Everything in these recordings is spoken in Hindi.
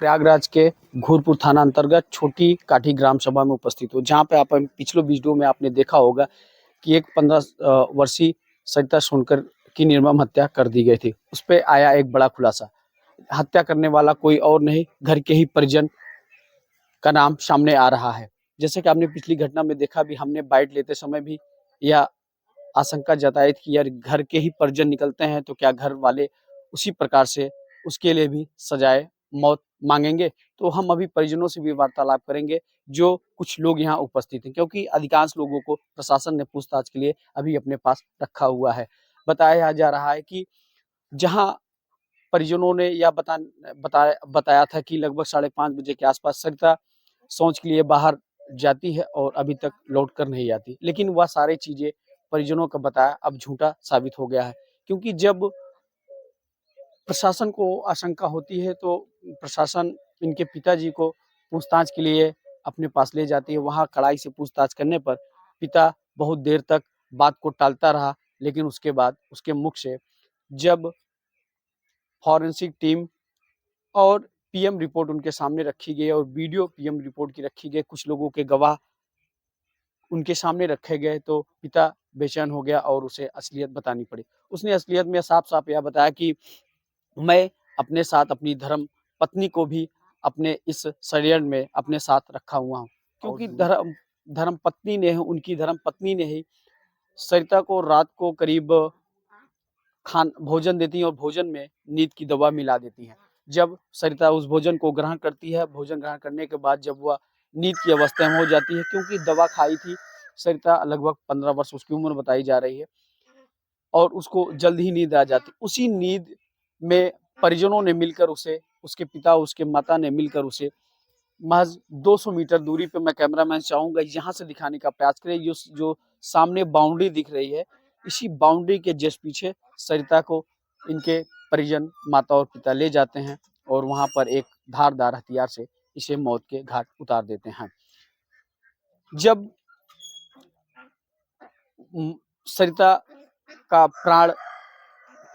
प्रयागराज के घूरपुर थाना अंतर्गत छोटी काठी ग्राम सभा में उपस्थित हूँ, जहाँ पे आप पिछले वीडियो में आपने देखा होगा कि एक 15 वर्षीय सरिता सोनकर की निर्मम हत्या कर दी गई थी। उस पे आया एक बड़ा खुलासा। हत्या करने वाला कोई और नहीं, घर के ही परिजन का नाम सामने आ रहा है। जैसे कि आपने पिछली घटना में देखा भी, हमने बाइट लेते समय भी यह आशंका जताई थी कि यार घर के ही परिजन निकलते हैं तो क्या घर वाले उसी प्रकार से उसके लिए भी सजाए मौत मांगेंगे। तो हम अभी परिजनों से भी वार्तालाप करेंगे, जो कुछ लोग यहाँ उपस्थित हैं, क्योंकि अधिकांश लोगों को प्रशासन ने पूछताछ के लिए अभी अपने पास रखा हुआ है। बताया जा रहा है कि जहाँ परिजनों ने यह बताया था कि लगभग 5:30 बजे के आसपास सरिता शौच के लिए बाहर जाती है और अभी तक लौट कर नहीं आती, लेकिन वह सारी चीजें परिजनों का बताया अब झूठा साबित हो गया है। क्योंकि जब प्रशासन को आशंका होती है तो प्रशासन इनके पिताजी को पूछताछ के लिए अपने पास ले जाती है। वहां कड़ाई से पूछताछ करने पर पिता बहुत देर तक बात को टालता रहा, लेकिन उसके बाद उसके मुख से जब फॉरेंसिक टीम और पीएम रिपोर्ट उनके सामने रखी गई और वीडियो पीएम रिपोर्ट की रखी गई, कुछ लोगों के गवाह उनके सामने रखे गए, तो पिता बेचैन हो गया और उसे असलियत बतानी पड़ी। उसने असलियत में साफ साफ यह बताया कि मैं अपने साथ अपनी धर्म पत्नी को भी अपने इस षड्यंत्र में अपने साथ रखा हुआ हूँ, क्योंकि धर्म पत्नी ने, उनकी धर्म पत्नी ने ही सरिता को रात को करीब भोजन देती है और भोजन में नींद की दवा मिला देती है। जब सरिता उस भोजन को ग्रहण करती है, भोजन ग्रहण करने के बाद जब वह नींद की अवस्था में हो जाती है, क्योंकि दवा खाई थी सरिता, लगभग 15 वर्ष उसकी उम्र बताई जा रही है और उसको जल्द ही नींद आ जाती। उसी नींद में परिजनों ने मिलकर उसे, उसके पिता उसके माता ने मिलकर उसे महज 200 मीटर दूरी पे, मैं कैमरामैन चाहूंगा यहाँ से दिखाने का प्रयास करें, जो सामने बाउंड्री दिख रही है, इसी बाउंड्री के जस्ट पीछे सरिता को इनके परिजन माता और पिता ले जाते हैं और वहां पर एक धारदार हथियार से इसे मौत के घाट उतार देते हैं। जब सरिता का प्राण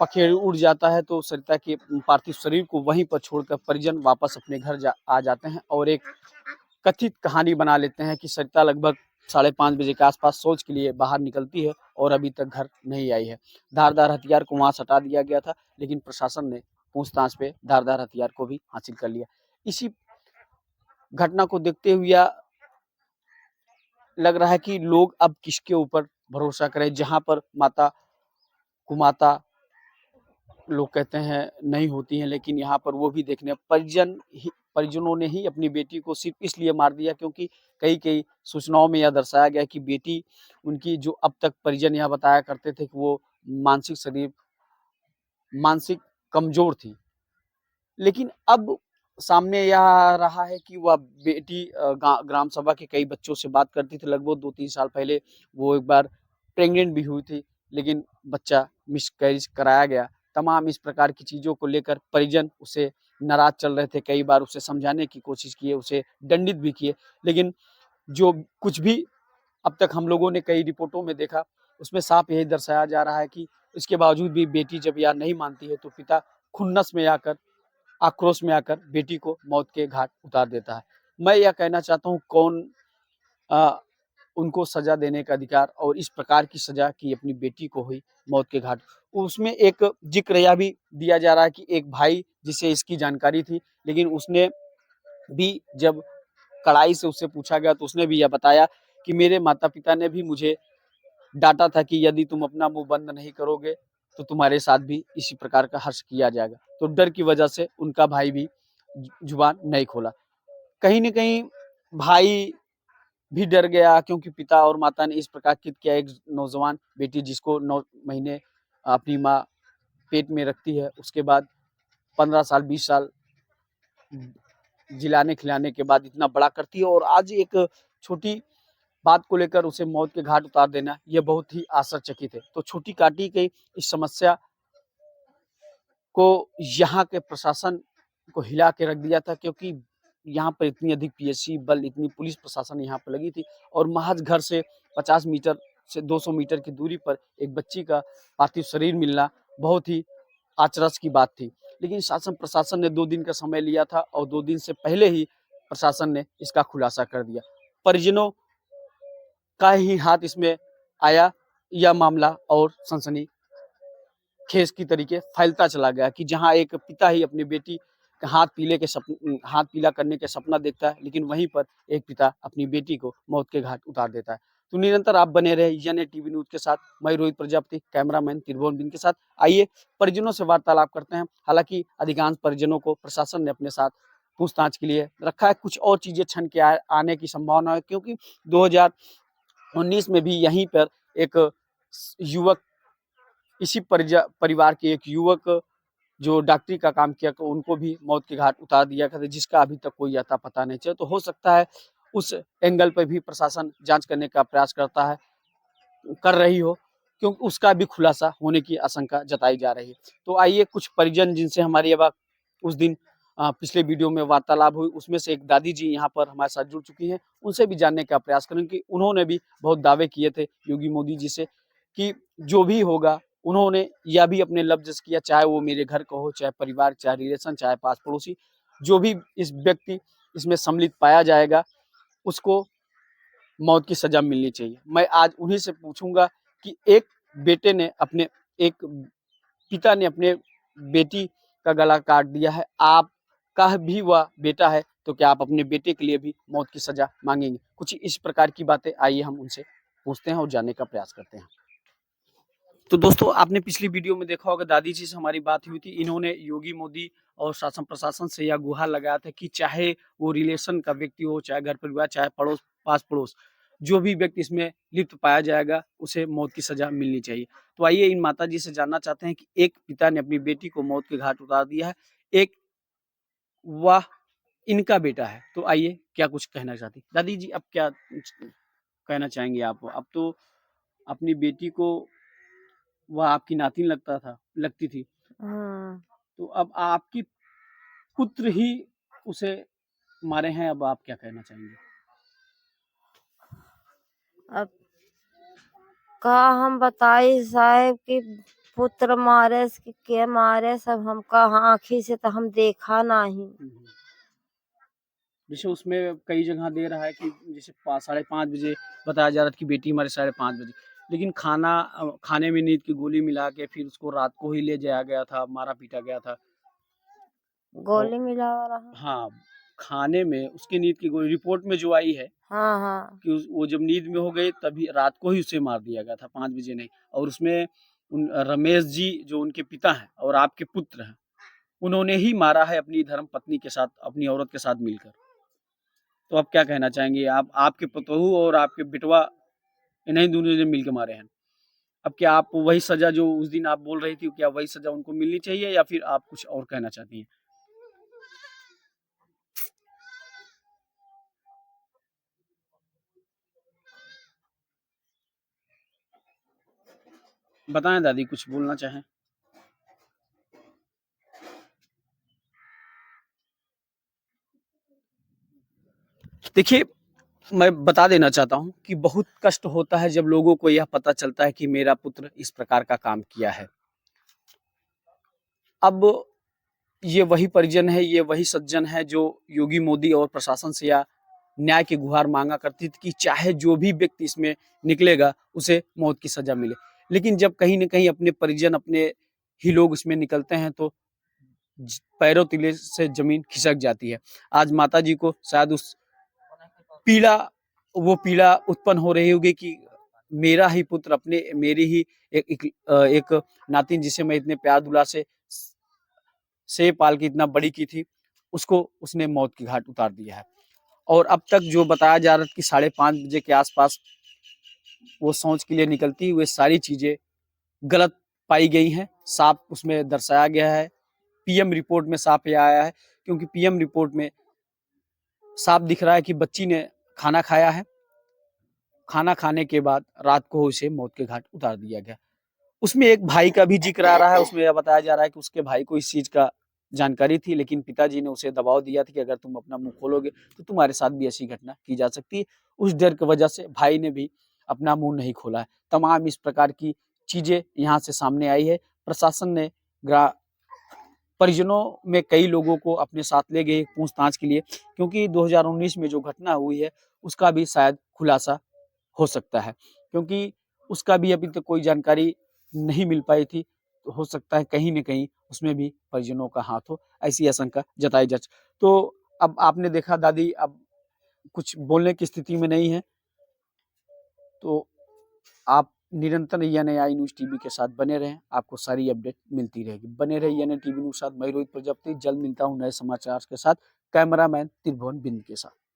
पखेरु उड़ जाता है तो सरिता के पार्थिव शरीर को वहीं पर छोड़कर परिजन वापस अपने घर आ जाते हैं और एक कथित कहानी बना लेते हैं कि सरिता लगभग 5:30 बजे के आसपास शौच के लिए बाहर निकलती है और अभी तक घर नहीं आई है। धारदार हथियार को वहां सटा दिया गया था, लेकिन प्रशासन ने पूछताछ पे धारदार हथियार को भी हासिल कर लिया। इसी घटना को देखते हुए लग रहा है कि लोग अब किसके ऊपर भरोसा करें, जहां पर माता कुमाता लोग कहते हैं नहीं होती हैं, लेकिन यहाँ पर वो भी देखने परिजनों ने ही अपनी बेटी को सिर्फ इसलिए मार दिया क्योंकि कई सूचनाओं में यह दर्शाया गया कि बेटी उनकी, जो अब तक परिजन यह बताया करते थे कि वो मानसिक कमजोर थी, लेकिन अब सामने यह आ रहा है कि वह बेटी ग्राम सभा के कई बच्चों से बात करती थी। लगभग 2-3 साल पहले वो एक बार प्रेग्नेंट भी हुई थी, लेकिन बच्चा मिसकैरेज कराया गया। तमाम इस प्रकार की चीज़ों को लेकर परिजन उसे नाराज चल रहे थे। कई बार उसे समझाने की कोशिश किए, उसे दंडित भी किए, लेकिन जो कुछ भी अब तक हम लोगों ने कई रिपोर्टों में देखा, उसमें साफ यही दर्शाया जा रहा है कि इसके बावजूद भी बेटी जब यह नहीं मानती है तो पिता खुन्नस में आकर, आक्रोश में आकर बेटी को मौत के घाट उतार देता है। मैं यह कहना चाहता हूँ, कौन उनको सजा देने का अधिकार और इस प्रकार की सजा की अपनी बेटी को हुई मौत के घाट। उसमें एक जिक्र यह भी दिया जा रहा है कि एक भाई जिसे इसकी जानकारी थी, लेकिन उसने भी, जब कड़ाई से उससे पूछा गया तो उसने भी यह बताया कि मेरे माता पिता ने भी मुझे डांटा था कि यदि तुम अपना मुंह बंद नहीं करोगे तो तुम्हारे साथ भी इसी प्रकार का हर्ष किया जाएगा। तो डर की वजह से उनका भाई भी जुबान नहीं खोला। कहीं न कहीं भाई भी डर गया, क्योंकि पिता और माता ने इस प्रकार किया। एक नौजवान बेटी जिसको 9 महीने अपनी माँ पेट में रखती है, उसके बाद 15 साल 20 साल जिलाने खिलाने के बाद इतना बड़ा करती है और आज एक छोटी बात को लेकर उसे मौत के घाट उतार देना, यह बहुत ही आश्चर्यचकित है। तो छोटी काटी की इस समस्या को यहाँ के प्रशासन को हिला के रख दिया था, क्योंकि यहाँ पर इतनी अधिक पीएससी बल, इतनी पुलिस प्रशासन यहाँ पर लगी थी और महज घर से 50 मीटर से 200 मीटर की दूरी पर एक बच्ची का पार्थिव शरीर मिलना बहुत ही अचरज की बात थी। लेकिन शासन प्रशासन ने 2 दिन का समय लिया था और 2 दिन से पहले ही प्रशासन ने इसका खुलासा कर दिया। परिजनों का ही हाथ इसमें आया, यह मामला और सनसनी खेस की तरीके फैलता चला गया कि जहां एक पिता ही अपनी बेटी का हाथ पीला करने के सपना देखता है, लेकिन वहीं पर एक पिता अपनी बेटी को मौत के घाट उतार देता है। तो निरंतर आप बने रहे यन टीवी न्यूज के साथ। मैं रोहित प्रजापति, कैमरामैन त्रिभुवन बिन के साथ। आइए परिजनों से वार्तालाप करते हैं। हालांकि अधिकांश परिजनों को प्रशासन ने अपने साथ पूछताछ के लिए रखा है। कुछ और चीजें छन के आने की संभावना है, क्योंकि 2019 में भी यहीं पर एक युवक, इसी परिवार के एक युवक जो डॉक्टरी का काम किया, तो उनको भी मौत के घाट उतार दिया गया था, जिसका अभी तक कोई अता पता नहीं चला। तो हो सकता है उस एंगल पर भी प्रशासन जांच करने का प्रयास कर रही हो, क्योंकि उसका भी खुलासा होने की आशंका जताई जा रही है। तो आइए कुछ परिजन जिनसे हमारी अब उस दिन पिछले वीडियो में वार्तालाप हुई, उसमें से एक दादी जी यहाँ पर हमारे साथ जुड़ चुकी हैं, उनसे भी जानने का प्रयास करें कि उन्होंने भी बहुत दावे किए थे योगी मोदी जी से कि जो भी होगा, उन्होंने यह भी अपने लफ्ज किया, चाहे वो मेरे घर का हो, चाहे परिवार, चाहे रिलेशन, चाहे पास पड़ोसी, जो भी इस व्यक्ति इसमें सम्मिलित पाया जाएगा उसको मौत की सजा मिलनी चाहिए। मैं आज उन्हीं से पूछूंगा कि एक एक पिता ने अपने बेटी का गला काट दिया है, आपका भी वह बेटा है, तो क्या आप अपने बेटे के लिए भी मौत की सजा मांगेंगे? कुछ इस प्रकार की बातें आइए हम उनसे पूछते हैं और जानने का प्रयास करते हैं। तो दोस्तों, आपने पिछली वीडियो में देखा होगा, दादी जी से हमारी बात हुई थी। इन्होंने योगी मोदी और शासन प्रशासन से यह गुहार लगाया था कि चाहे वो रिलेशन का व्यक्ति हो, चाहे घर परिवार, चाहे पास पड़ोस, जो भी व्यक्ति इसमें लिप्त पाया जाएगा उसे मौत की सजा मिलनी चाहिए। तो आइए इन माता जी से जानना चाहते हैं कि एक पिता ने अपनी बेटी को मौत के घाट उतार दिया है, एक वह इनका बेटा है। तो आइए क्या कुछ कहना चाहती दादी जी, अब क्या कहना चाहेंगे आप? अब तो अपनी बेटी को वह आपकी नातिन लगती थी, तो अब आपकी पुत्र ही उसे मारे हैं, अब आप क्या कहना चाहेंगे? अब का हम बताई साहेब कि पुत्र मारे कि के मारे, सब हमका आँखी से तो हम देखा नहीं। जैसे उसमें कई जगह दे रहा है कि जैसे 5:30 बजे बताया जा रहा था कि बेटी हमारे 5:30 बजे, लेकिन खाने में नींद की गोली मिला के फिर उसको रात को ही ले जाया गया था, मारा पीटा गया था। गोली मिला रहा। हाँ, खाने में उसकी नींद की गोली रिपोर्ट में जो आई है, हाँ हाँ, कि वो जब नींद में हो गई तभी रात को ही उसे मार दिया गया था, 5 बजे नहीं। और उसमें रमेश जी जो उनके पिता हैं और आपके पुत्र हैं, उन्होंने ही मारा है अपनी धर्म पत्नी के साथ, अपनी औरत के साथ मिलकर। तो आप क्या कहना चाहेंगे? आपके पतोहू और आपके बेटवा, इन्हीं दोनों ने मिलकर मारे हैं। अब क्या आप वही सजा जो उस दिन आप बोल रही थी, क्या वही सजा उनको मिलनी चाहिए या फिर आप कुछ और कहना चाहती हैं? बताएं दादी, कुछ बोलना चाहें? देखिए, मैं बता देना चाहता हूं कि बहुत कष्ट होता है जब लोगों को यह पता चलता है कि मेरा पुत्र इस प्रकार का काम किया है। अब ये वही परिजन है, ये वही सज्जन है जो योगी मोदी और प्रशासन से या न्याय की गुहार मांगा करती थी कि चाहे जो भी व्यक्ति इसमें निकलेगा उसे मौत की सजा मिले। लेकिन जब कहीं न कहीं अपने परिजन, अपने ही लोग इसमें निकलते हैं, तो पैरों तले से जमीन खिसक जाती है। आज माताजी को शायद पीड़ा पीड़ा उत्पन्न हो रही होगी कि मेरा ही पुत्र, मेरी ही एक नातिन जिसे मैं इतने प्यार दुलार से पाल के इतना बड़ी की थी, उसको उसने मौत की घाट उतार दिया है। और अब तक जो बताया जा रहा था कि 5:30 बजे के आसपास वो शौच के लिए निकलती, वे सारी चीजें गलत पाई गई हैं। साफ उसमें दर्शाया गया है, पीएम रिपोर्ट में साफ यह आया है, क्योंकि पीएम रिपोर्ट में साफ दिख रहा है कि बच्ची ने खाना खाया है, खाना खाने के बाद रात को उसे मौत के घाट उतार दिया गया। उसमें एक भाई का भी जिक्र आ रहा है, उसमें यह बताया जा रहा है कि उसके भाई को इस चीज का जानकारी थी, लेकिन पिताजी ने उसे दबाव दिया था कि अगर तुम अपना मुंह खोलोगे तो तुम्हारे साथ भी ऐसी घटना की जा सकती है। उस डर की वजह से भाई ने भी अपना मुंह नहीं खोला है। तमाम इस प्रकार की चीजें यहाँ से सामने आई है। प्रशासन ने परिजनों में कई लोगों को अपने साथ ले गए पूछताछ के लिए, क्योंकि 2019 में जो घटना हुई है उसका भी शायद खुलासा हो सकता है, क्योंकि उसका भी अभी तक कोई जानकारी नहीं मिल पाई थी। तो हो सकता है कहीं न कहीं उसमें भी परिजनों का हाथ हो, ऐसी आशंका जताई तो अब आपने देखा दादी अब कुछ बोलने की स्थिति में नहीं है, तो आप निरंतर एएनआई न्यूज़ टीवी के साथ बने रहें, आपको सारी अपडेट मिलती रहेगी। बने रहिए एएनआई टीवी न्यूज़ के साथ, मैं रोहित प्रजापति, जल्द मिलता हूँ नए समाचार के साथ। कैमरामैन त्रिभुवन बिंद के साथ।